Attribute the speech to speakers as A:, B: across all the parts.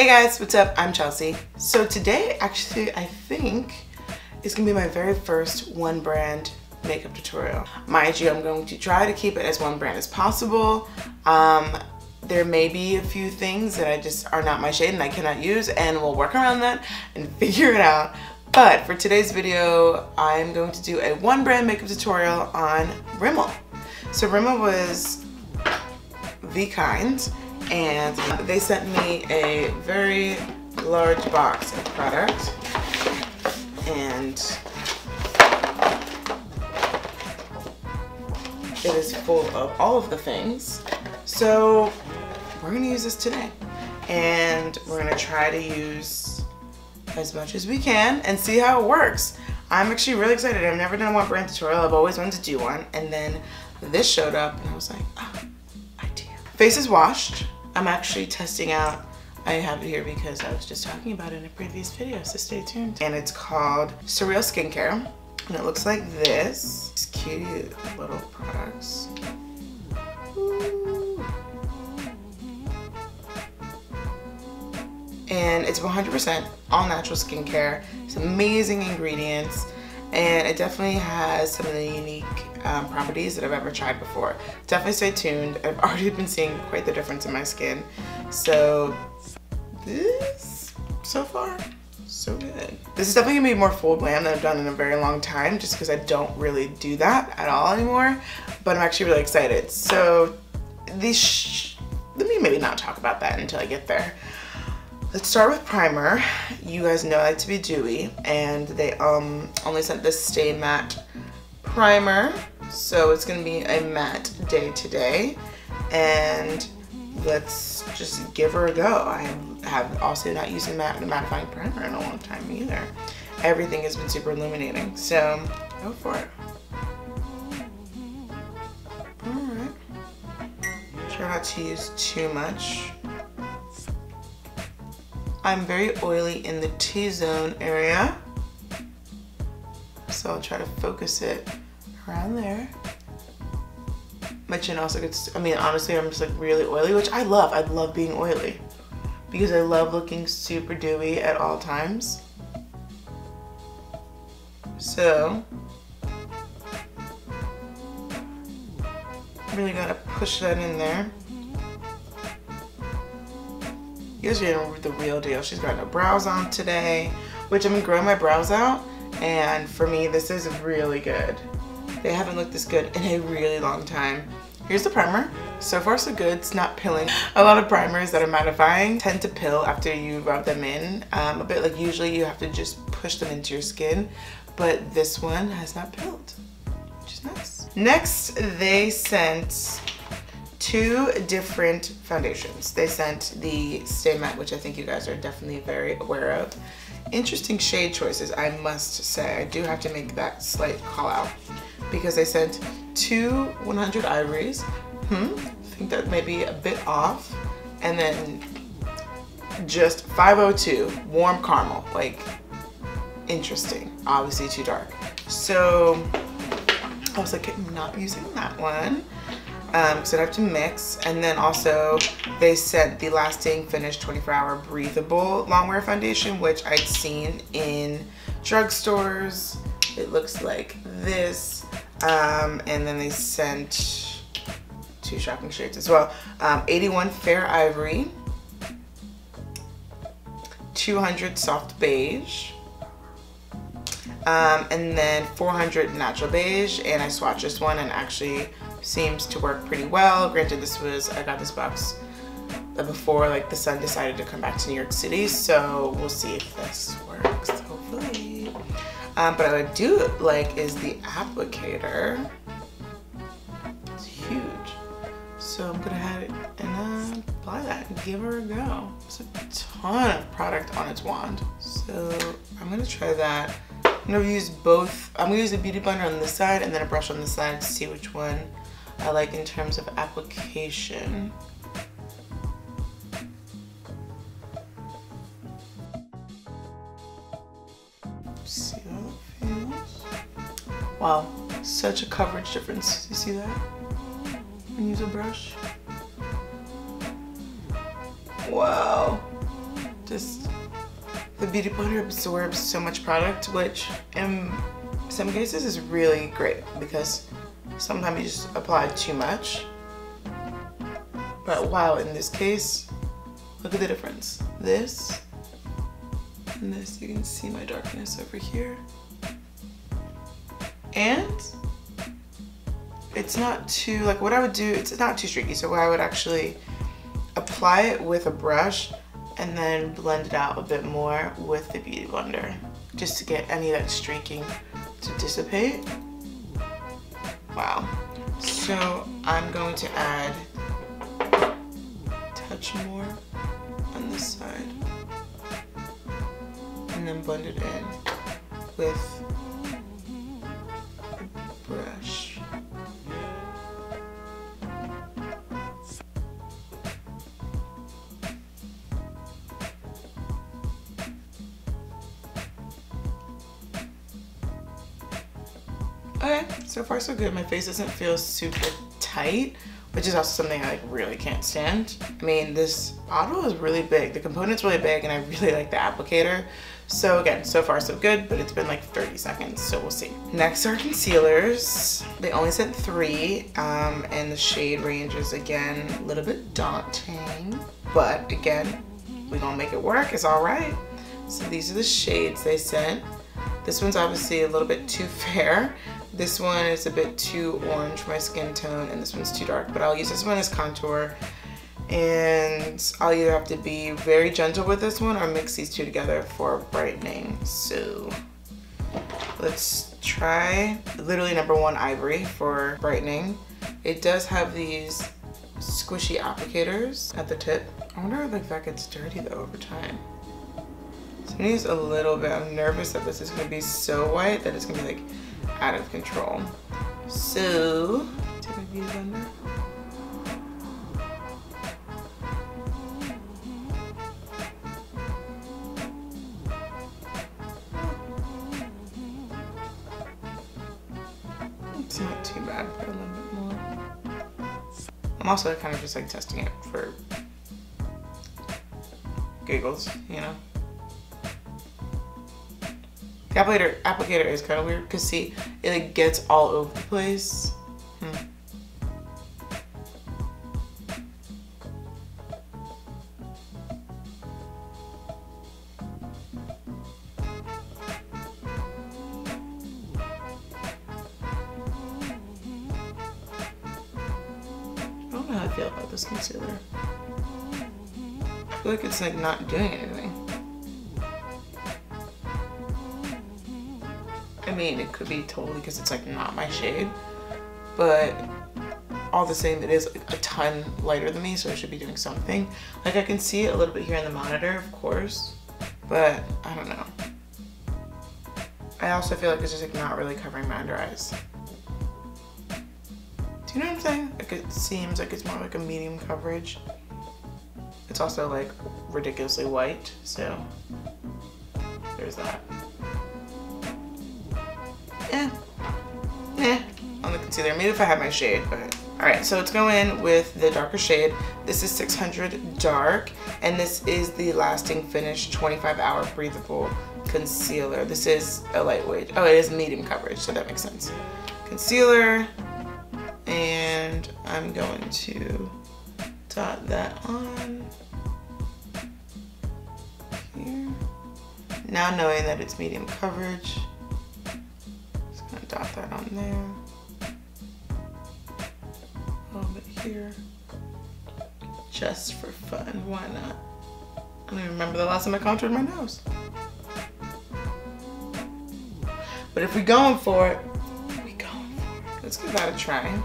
A: Hey guys, what's up? I'm Chelsea. So today, actually, I think is gonna be my very first one brand makeup tutorial. Mind you, I'm going to try to keep it as one brand as possible. There may be a few things that I just are not my shade and I cannot use, and we'll work around that and figure it out. But for today's video, I'm going to do a one brand makeup tutorial on Rimmel. So Rimmel was the kind, and they sent me a very large box of product, and it is full of all of the things. So we're gonna use this today, and we're gonna try to use as much as we can and see how it works. I'm actually really excited. I've never done a one brand tutorial. I've always wanted to do one, and then this showed up and I was like, oh, idea. Face is washed. I'm actually testing out, I have it here because I was just talking about it in a previous video, so stay tuned. And it's called Surreal Skincare, and it looks like this. It's cute little products. Ooh. And it's 100% all natural skincare. It's amazing ingredients, and it definitely has some of the unique properties that I've ever tried before. Definitely stay tuned. I've already been seeing quite the difference in my skin. So this, so far, so good. This is definitely gonna be more full glam than I've done in a very long time, just because I don't really do that at all anymore, but I'm actually really excited. So these, let me maybe not talk about that until I get there. Let's start with primer. You guys know I like to be dewy, and they only sent this Stay Matte primer, so it's gonna be a matte day today, and let's just give her a go. I have also not used a mattifying primer in a long time either. Everything has been super illuminating, so go for it. Alright. Try not to use too much. I'm very oily in the T-zone area, so I'll try to focus it around there. My chin also gets, I mean, honestly, I'm just like really oily, which I love. I love being oily because I love looking super dewy at all times. So, really gotta push that in there. You guys are getting the real deal. She's got no brows on today, which I'm gonna grow my brows out, and for me, this is really good. They haven't looked this good in a really long time. Here's the primer. So far, so good. It's not pilling. A lot of primers that are mattifying tend to pill after you rub them in. A bit like usually you have to just push them into your skin, but this one has not pilled, which is nice. Next, they sent two different foundations. They sent the Stay Matte, which I think you guys are definitely very aware of. Interesting shade choices, I must say. I do have to make that slight call out because they sent two 100 Ivories. I think that may be a bit off. And then just 502 Warm Caramel. Like, interesting. Obviously too dark. So I was like, I'm not using that one. So I have to mix. And then also they sent the Lasting Finish 24-hour breathable longwear foundation, which I'd seen in drugstores. It looks like this. And then they sent two shocking shades as well. 81 Fair Ivory, 200 Soft Beige, and then 400 Natural Beige. And I swatched this one and actually seems to work pretty well. Granted, I got this box before like the sun decided to come back to New York City, so we'll see if this works, hopefully. But what I do like is the applicator. It's huge. So I'm gonna have it and apply that and give her a go. It's a ton of product on its wand. So I'm gonna try that. I'm gonna use both. I'm gonna use a beauty blender on this side and then a brush on this side to see which one I like in terms of application. See how it feels. Wow, such a coverage difference. You see that? And use a brush. Wow. The Beauty Blender absorbs so much product, which in some cases is really great because sometimes you just apply too much. But wow, in this case, look at the difference. This and this, you can see my darkness over here. And it's not too, like what I would do, it's not too streaky. So I would actually apply it with a brush and then blend it out a bit more with the Beauty Blender just to get any of that streaking to dissipate. Wow. So I'm going to add a touch more on this side and then blend it in with a brush. Okay, so far so good. My face doesn't feel super tight, which is also something I like really can't stand. I mean, this bottle is really big. The component's really big and I really like the applicator. So again, so far so good, but it's been like 30 seconds, so we'll see. Next are concealers. They only sent 3, and the shade range is again a little bit daunting, but again, we're gonna make it work, it's all right. So these are the shades they sent. This one's obviously a little bit too fair. This one is a bit too orange for my skin tone, and this one's too dark, but I'll use this one as contour. And I'll either have to be very gentle with this one or mix these two together for brightening. So let's try literally #1 Ivory for brightening. It does have these squishy applicators at the tip. I wonder if like that gets dirty though over time. So I use a little bit. I'm nervous that this is gonna be so white that it's gonna be like out of control. So, take my Beauty Blender. It's not too bad, but a little bit more. I'm also kind of just like testing it for giggles, you know? The applicator is kind of weird because see, it like gets all over the place. I don't know how I feel about this concealer. I feel like it's like not doing anything. I mean, it could be totally because it's like not my shade, but all the same, it is a ton lighter than me, so it should be doing something. Like I can see it a little bit here in the monitor, of course, but I don't know. I also feel like it's just like not really covering my under eyes. Do you know what I'm saying? Like it seems like it's more like a medium coverage. It's also like ridiculously white, so there's that. On the concealer, maybe if I had my shade, but all right, so let's go in with the darker shade. This is 600 Dark, and this is the Lasting Finish 25-hour breathable concealer. This is a lightweight, oh, it is medium coverage, so that makes sense. Concealer, and I'm going to dot that on here. Now knowing that it's medium coverage, dot that on there, a little bit here, just for fun, why not? I don't even remember the last time I contoured my nose. But if we're going for it, we going for it. Let's give that a try.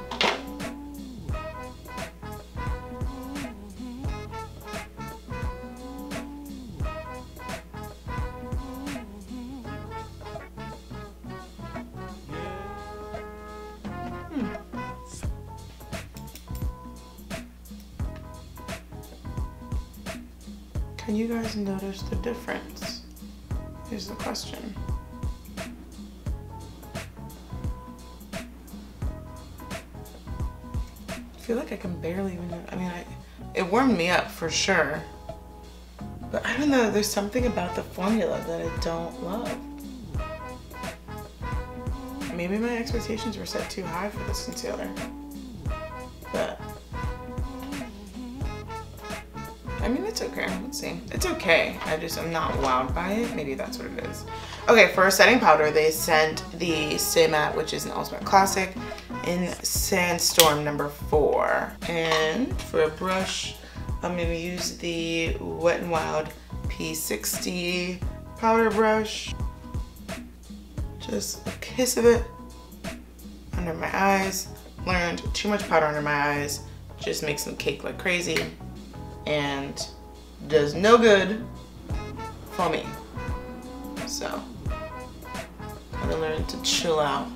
A: Can you guys notice the difference? Here's the question. I feel like I can barely even, I mean, it warmed me up for sure, But I don't know, there's something about the formula that I don't love. Maybe my expectations were set too high for this concealer. But I mean, it's okay. Let's see. It's okay. I'm not wowed by it. Maybe that's what it is. Okay, for a setting powder, they sent the Stay Matte, which is an Ultimate Classic, in Sandstorm number 4. And for a brush, I'm going to use the Wet n Wild P60 powder brush. Just a kiss of it under my eyes. Learned too much powder under my eyes just makes them cake like crazy and does no good for me. So, gotta learn to chill out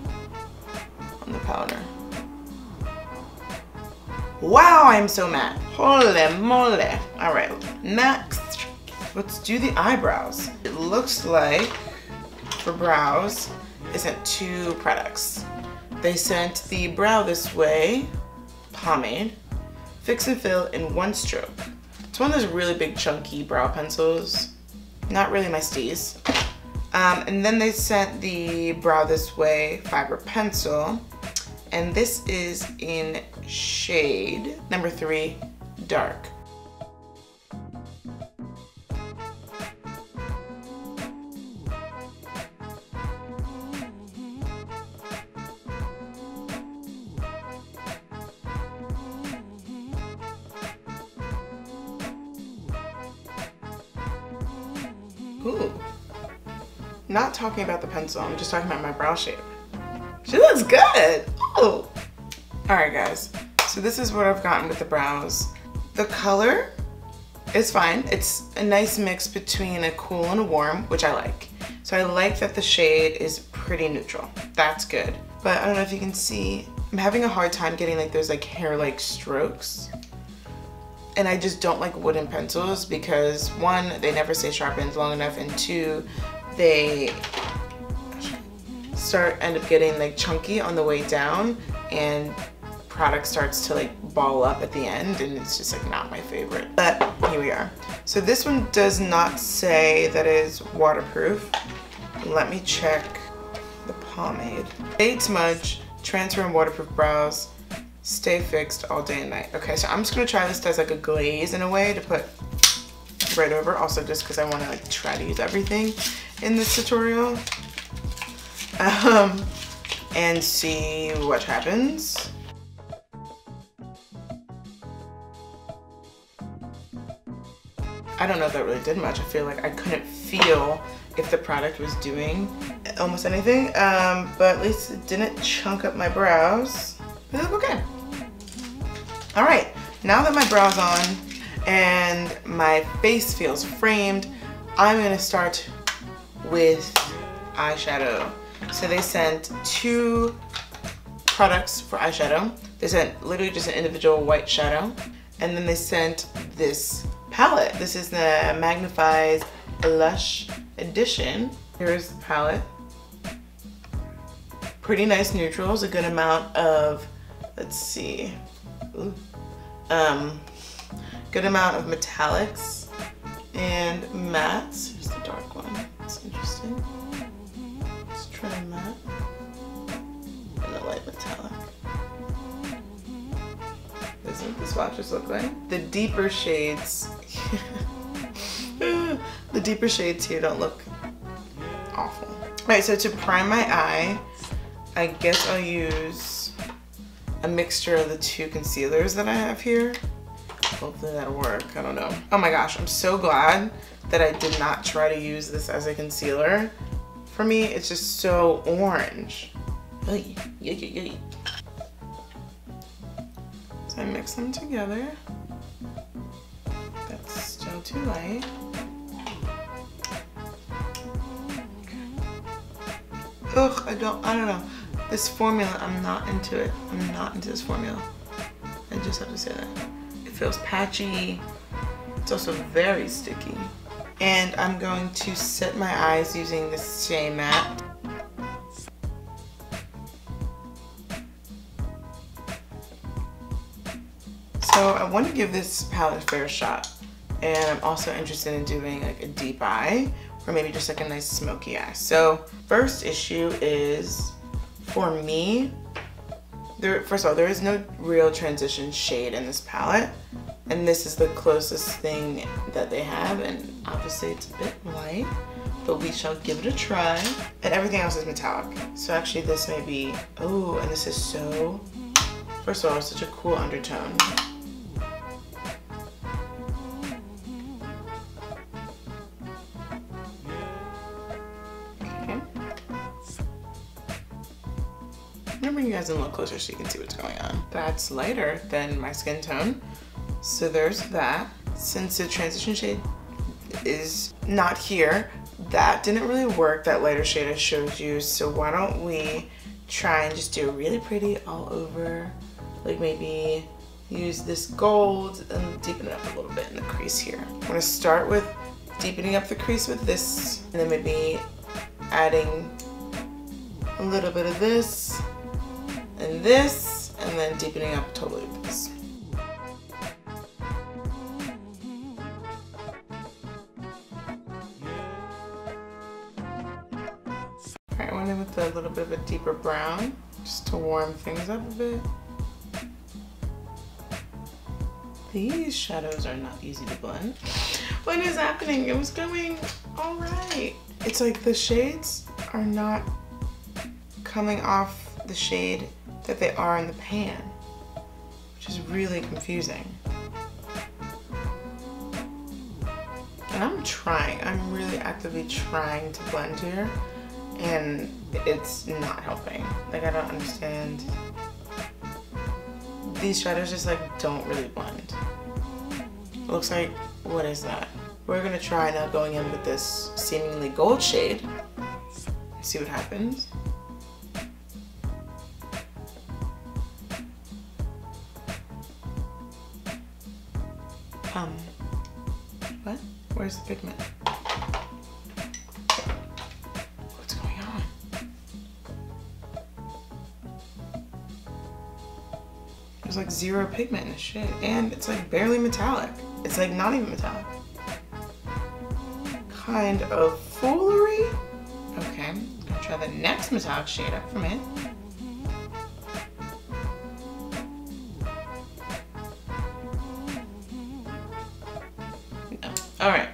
A: on the powder. Wow, I'm so matte. Holy moly. All right, next, let's do the eyebrows. It looks like for brows, they sent 2 products. They sent the Brow This Way pomade, fix and fill in 1 stroke. It's one of those really big chunky brow pencils. Not really my steez. And then they sent the Brow This Way fiber pencil. And this is in shade number 3, dark. Ooh. Not talking about the pencil, I'm just talking about my brow shape. She looks good. Ooh. Alright guys, so this is what I've gotten with the brows. The color is fine. It's a nice mix between a cool and a warm, which I like. So I like that the shade is pretty neutral. That's good. But I don't know if you can see, I'm having a hard time getting like those like hair-like strokes. And I just don't like wooden pencils because 1, they never stay sharpened long enough, and 2, they end up getting like chunky on the way down, and product starts to like ball up at the end, and it's just like not my favorite. But here we are. So this one does not say that it is waterproof. Let me check the pomade. Fade smudge, transfer and waterproof brows. Stay fixed all day and night. Okay, so I'm just gonna try this as like a glaze in a way to put right over. Also just because I want to like try to use everything in this tutorial. And see what happens. I don't know if that really did much. I feel like I couldn't feel if the product was doing almost anything, but at least it didn't chunk up my brows. They look okay. All right, now that my brow's on and my face feels framed, I'm gonna start with eyeshadow. So they sent 2 products for eyeshadow. They sent literally just an individual white shadow, and then they sent this palette. This is the Magnifies Lush Edition. Here's the palette. Pretty nice neutrals, a good amount of, let's see, ooh, good amount of metallics and mattes. Here's the dark one, that's interesting. Let's try matte and a light metallic. This is what the swatches look like. The deeper shades, the deeper shades here don't look awful. All right, so to prime my eye, I guess I'll use a mixture of the 2 concealers that I have here. Hopefully that'll work, I don't know. Oh my gosh, I'm so glad that I did not try to use this as a concealer. For me, it's just so orange. Oy, yoy, yoy, yoy. So I mix them together. That's still too light. Ugh, I don't know. This formula, I'm not into it. I'm not into this formula. I just have to say that. It feels patchy. It's also very sticky. And I'm going to set my eyes using the Stay Matte. So I want to give this palette a fair shot. And I'm also interested in doing like a deep eye or maybe just like a nice smoky eye. So first issue is, for me, first of all, there is no real transition shade in this palette. And this is the closest thing that they have. And obviously it's a bit light, but we shall give it a try. And everything else is metallic. So actually this may be, oh, and this is so, first of all, it's such a cool undertone. I'm gonna bring you guys in a little closer so you can see what's going on. That's lighter than my skin tone. So there's that. Since the transition shade is not here, that didn't really work, that lighter shade I showed you. So why don't we try and just do really pretty all over. Like maybe use this gold and deepen it up a little bit in the crease here. I'm gonna start with deepening up the crease with this, and then maybe adding a little bit of this, and this, and then deepening up totally with this. Alright, I went in with a little bit of a deeper brown, just to warm things up a bit. These shadows are not easy to blend. What is happening? It was going alright. It's like the shades are not coming off the shade that they are in the pan, which is really confusing. And I'm really actively trying to blend here, and it's not helping. Like, I don't understand. These shadows just like don't really blend. It looks like, what is that? We're gonna try now going in with this seemingly gold shade. See what happens. What? Where's the pigment? What's going on? There's like zero pigment in this shade, and it's like barely metallic. It's like not even metallic. Kind of foolery. Okay, I'm gonna try the next metallic shade up from it. Alright,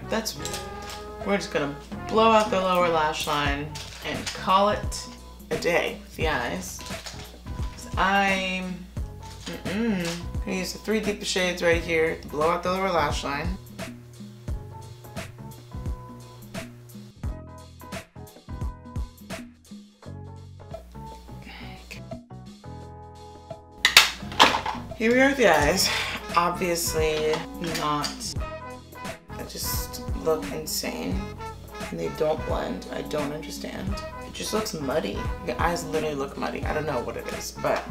A: we're just gonna blow out the lower lash line and call it a day with the eyes. I'm gonna use the 3 deepest shades right here to blow out the lower lash line. Here we are with the eyes. Obviously not. Just look insane, and they don't blend. I don't understand. It just looks muddy. The eyes literally look muddy. I don't know what it is, but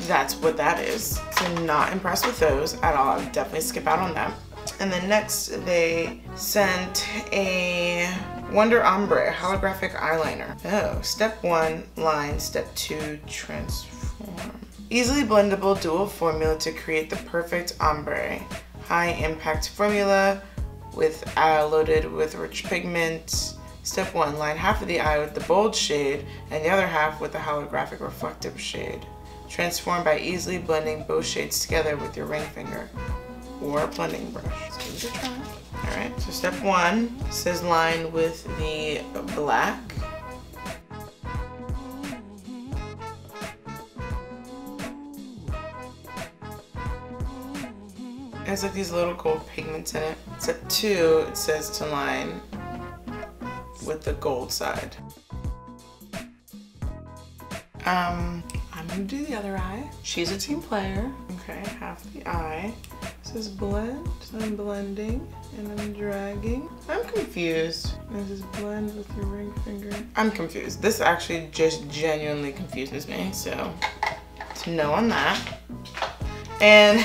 A: that's what that is. So not impressed with those at all. I would definitely skip out on that. And then next they sent a Wonder Ombre holographic eyeliner. Oh, step 1 line, step 2 transform. Easily blendable dual formula to create the perfect ombre. High impact formula loaded with rich pigment. Step 1, line half of the eye with the bold shade and the other half with the holographic reflective shade. Transform by easily blending both shades together with your ring finger or blending brush. Let's give it a try. Alright, so step 1 says line with the black. It has like these little gold pigments in it. Step 2, it says to line with the gold side. I'm gonna do the other eye. She's a team player. Okay, half the eye. It says blend, so I'm blending and I'm dragging. I'm confused. This is blend with your ring finger. I'm confused. This actually just genuinely confuses me, so no on that. And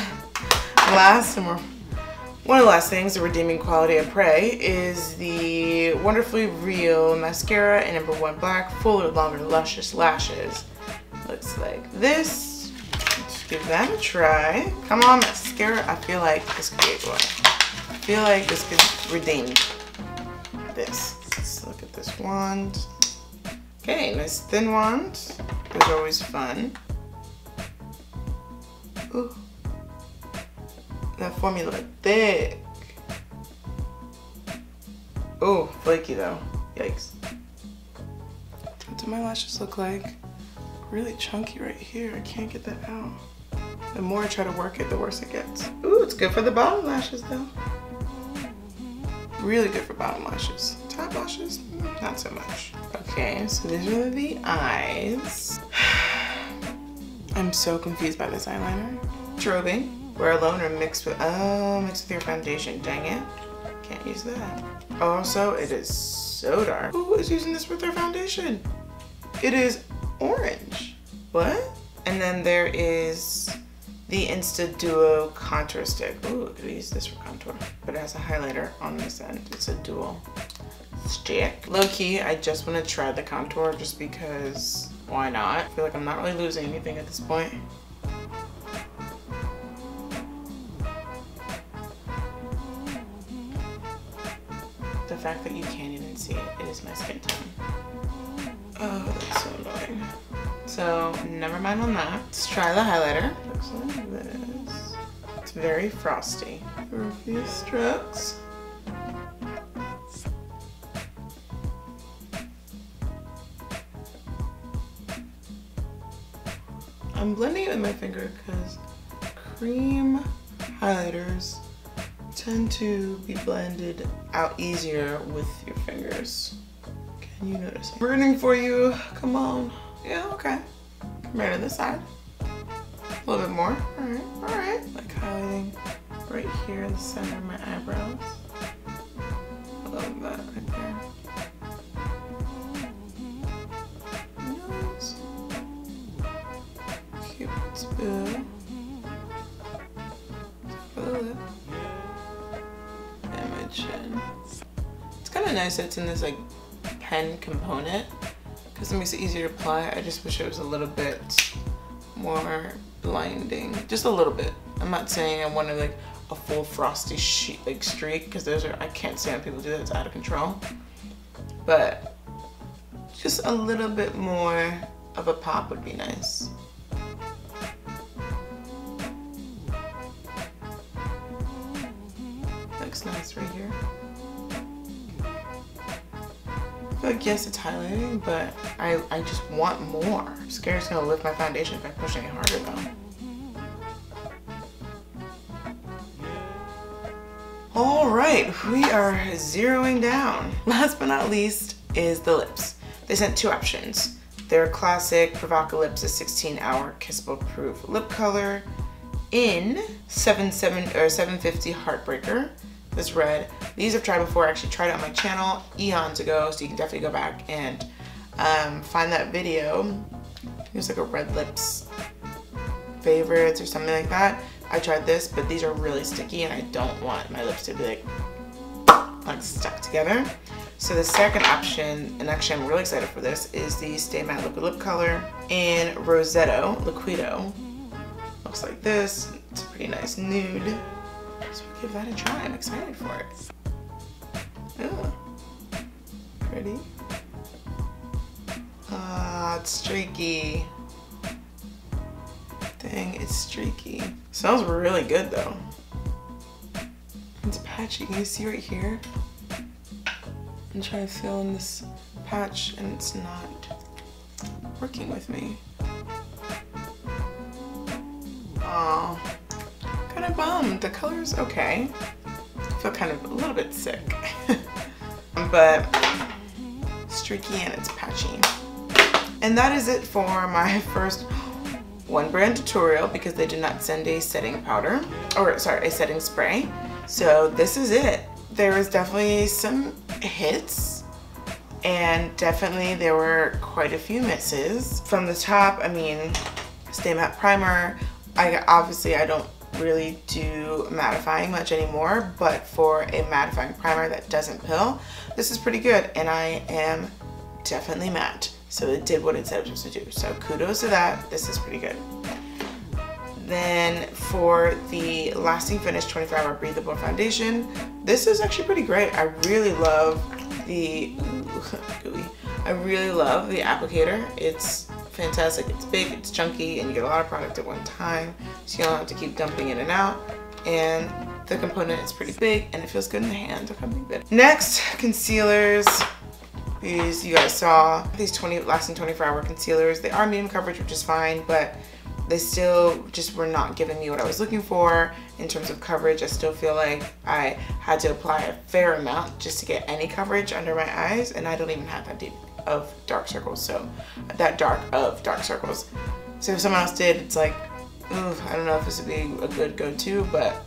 A: last, and one of the last things, the redeeming quality of Prey, is the Wonderfully Real Mascara in number 1 black, fuller, longer, luscious lashes. Looks like this. Let's give that a try. Come on, mascara. I feel like this could be a boy. feel like this could redeem this. Let's look at this wand. Okay, nice thin wand. Those are always fun. Ooh. That formula thick. Oh, flaky though. Yikes. What do my lashes look like? Really chunky right here. I can't get that out. The more I try to work it, the worse it gets. Ooh, it's good for the bottom lashes though. Really good for bottom lashes. Top lashes, not so much. Okay, so these are the eyes. I'm so confused by this eyeliner. Strobing. Wear alone or mixed with, mixed with your foundation. Dang it. Can't use that. Also, it is so dark. Who is using this with their foundation? It is orange. What? And then there is the Insta Duo contour stick. Ooh, I could use this for contour. But it has a highlighter on this end. It's a dual stick. Low key, I just want to try the contour just because why not? I feel like I'm not really losing anything at this point. The fact that you can't even see it, it is my skin tone. Oh, that's so annoying. So, never mind on that. Let's try the highlighter. Looks like this. It's very frosty. For a few strokes. I'm blending it with my finger because cream highlighters tend to be blended out easier with your fingers. Can you notice? Burning for you, come on. Yeah, okay. Come right to this side. A little bit more, all right. Like highlighting right here in the center of my eyebrows. I love that right there. Nose. Cupid's bow. For the lip. And my chin. It's kind of nice that it's in this like pen component because it makes it easier to apply. I just wish it was a little bit more blinding, just a little bit. I'm not saying I wanted like a full frosty like streak because those are, I can't stand people do that, it's out of control. But just a little bit more of a pop would be nice. Looks nice right here. I feel like yes, it's highlighting, but I just want more. I'm scared it's gonna lift my foundation if I push any harder though. All right, we are zeroing down. Last but not least is the lips. They sent two options. Their classic Provoca Lips, a 16-hour kissable proof lip color in 750 Heartbreaker. This red. These I've tried before. I actually tried it on my channel eons ago, so you can definitely go back and find that video. It's like a red lips favorites or something like that. I tried this, but these are really sticky and I don't want my lips to be like stuck together. So the second option, and actually I'm really excited for this, is the Stay Matte Liquid Lip Color in Rosetto Liquido. Looks like this. It's a pretty nice nude. So we'll give that a try. I'm excited for it. Oh, pretty. Ah, it's streaky. Dang, it's streaky. Smells really good though. It's patchy. Can you see right here? I'm trying to fill in this patch and it's not working with me. Oh, kind of bummed. The color's okay. I feel kind of a little bit sick. But streaky and it's patchy. And that is it for my first one brand tutorial because they did not send a setting powder, or sorry, a setting spray. So this is it. There was definitely some hits and definitely there were quite a few misses. From the top, I mean, Stay Matte Primer. Obviously I don't really do mattifying much anymore, but for a mattifying primer that doesn't pill, this is pretty good and I am definitely matte. So it did what it said it was supposed to do. So kudos to that. This is pretty good. Then for the Lasting Finish 24-Hour Breathable Foundation, this is actually pretty great. I really love the applicator. It's fantastic. It's big, it's chunky, and you get a lot of product at one time, so you don't have to keep dumping in and out. And the component is pretty big, and it feels good in the hand. Look how big that is. Next, concealers. These you guys saw, these Lasting 24-Hour concealers. They are medium coverage, which is fine, but they still just were not giving me what I was looking for in terms of coverage. I still feel like I had to apply a fair amount just to get any coverage under my eyes, and I don't even have that deep of dark circles, so that dark of dark circles. So if someone else did, it's like, ooh, I don't know if this would be a good go-to, but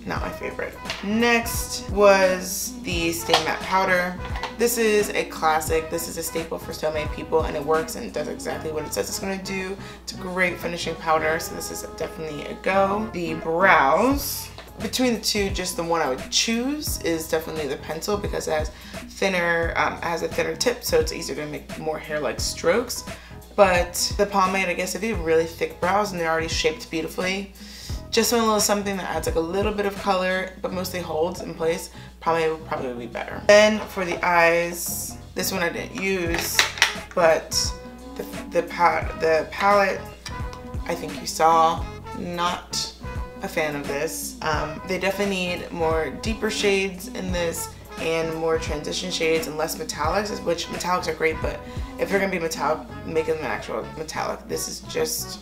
A: not my favorite. Next was the Stay Matte Powder. This is a classic. This is a staple for so many people, and it works and it does exactly what it says it's gonna do. It's a great finishing powder, so this is definitely a go. The brows, between the two, just the one I would choose is definitely the pencil because it has a thinner tip, so it's easier to make more hair-like strokes. But the pomade, I guess if you have really thick brows and they're already shaped beautifully, just a little something that adds like a little bit of color but mostly holds in place, pomade would probably be better. Then for the eyes, this one I didn't use, but the palette, I think you saw, not a fan of this. They definitely need more deeper shades in this and more transition shades and less metallics, which metallics are great, but if you're gonna be metallic, make them an actual metallic. This is just,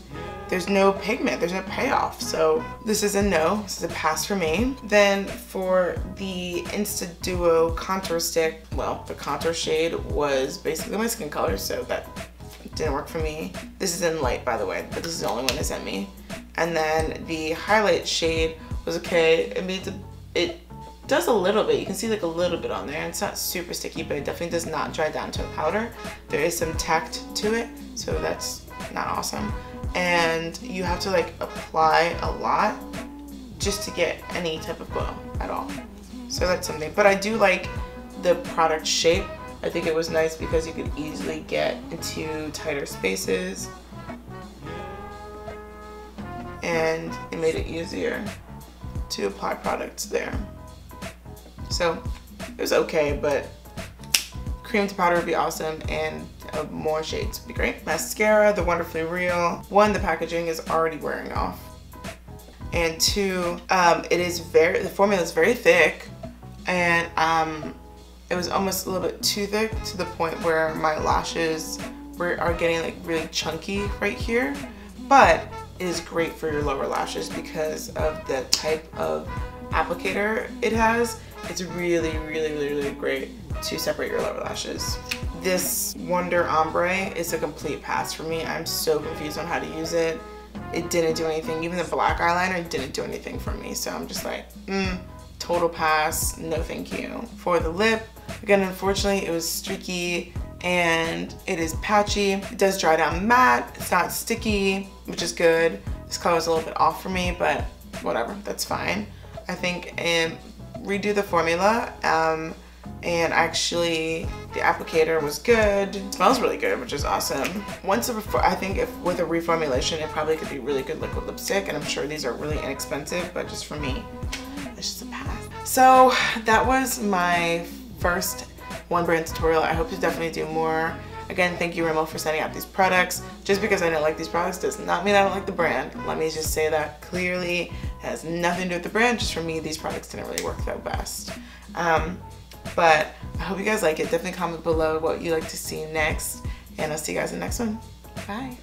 A: there's no pigment, there's no payoff. So this is a no, this is a pass for me. Then for the Insta Duo contour stick, well, the contour shade was basically my skin color, so that didn't work for me. This is in light, by the way, but this is the only one they sent me. And then the highlight shade was okay. I mean, it does a little bit. You can see like a little bit on there, and it's not super sticky, but it definitely does not dry down to a powder. There is some tact to it, so that's not awesome. And you have to like apply a lot just to get any type of glow at all. So that's something. But I do like the product shape. I think it was nice because you could easily get into tighter spaces, and it made it easier to apply products there. So it was okay, but cream to powder would be awesome, and more shades would be great. Mascara, the Wonderfully Real. One, the packaging is already wearing off, and two, the formula is very thick, and it was almost a little bit too thick to the point where my lashes are getting like really chunky right here, but it is great for your lower lashes because of the type of applicator it has. It's really, really, really, really great to separate your lower lashes. This Wonder Ombre is a complete pass for me. I'm so confused on how to use it. It didn't do anything. Even the black eyeliner didn't do anything for me. So I'm just like, total pass, no thank you. For the lip, again, unfortunately, it was streaky and it is patchy. It does dry down matte. It's not sticky, which is good. This color is a little bit off for me, but whatever, that's fine. I think redo the formula, and actually the applicator was good. It smells really good, which is awesome. I think if with a reformulation, it probably could be really good liquid lipstick, and I'm sure these are really inexpensive, but just for me, it's just a pass. So that was my first one brand tutorial. I hope to definitely do more. Again, thank you, Rimmel, for sending out these products. Just because I don't like these products does not mean I don't like the brand. Let me just say that clearly. It has nothing to do with the brand. Just for me, these products didn't really work the best. But I hope you guys like it. Definitely comment below what you'd like to see next. And I'll see you guys in the next one. Bye.